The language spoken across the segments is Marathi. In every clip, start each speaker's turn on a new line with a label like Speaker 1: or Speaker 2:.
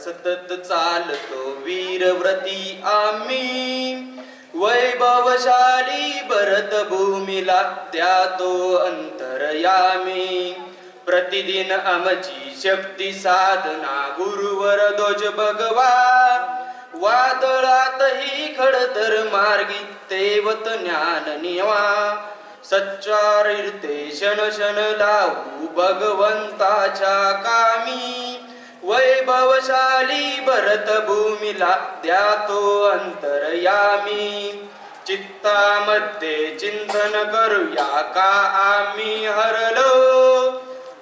Speaker 1: सतत चालतो वीरव्रती आम्ही वैभवशाली भरत भूमीला त्या तो अंतरयामी प्रतिदिन आमची शक्ती साधना गुरुवर ध्वज भगवा वादळातही खडतर मार्गी तेवत ज्ञान निवा सच्चारिते क्षण क्षण लावू भगवंताच्या कामी वैभवशाली भरत भूमीला द्या तो अंतरयामी चित्तामध्ये चिंतन करूया का आम्ही हरलो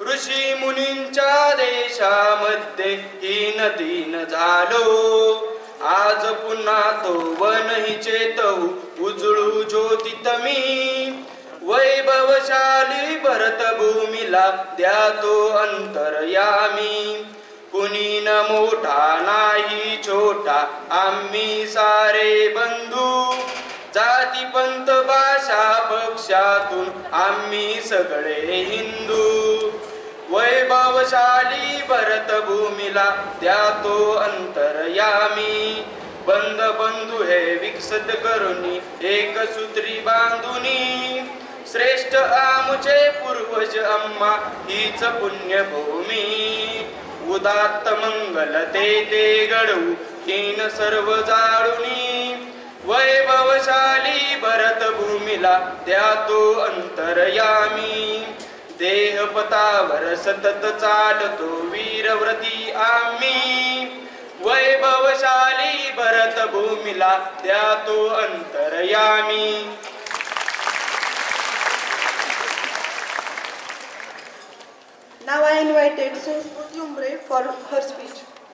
Speaker 1: ऋषी मुनींच्या देशामध्ये हीन दीन झालो आज पुन्हा तो वनही चेतवू उजळू ज्योतीत मी वैभवशाली भरत भूमीला द्या तो अंतरयामी कुणी न मोठा नाही छोटा आम्ही सारे बंधू जाती पंथ भाषा पक्षातून आम्ही सगळे हिंदू वैभवशाली भरत भूमीला द्या तो अंतरयामी बंद बंधू हे विकसित करुनी एक सूत्री बांधुनी श्रेष्ठ आमचे पूर्वज अम्मा हीच पुण्यभूमी उदात्त मंगल ते घडवू हीन सर्व जाळुनी वैभवशाली भरत भूमीला द्या तो अंतरयामी देहपतावर सतत चालतो वीरव्रती आम्ही वैभवशाली भरत भूमीला द्या तो अंतरयामी.
Speaker 2: Now I invited Ms. Umbre for her speech.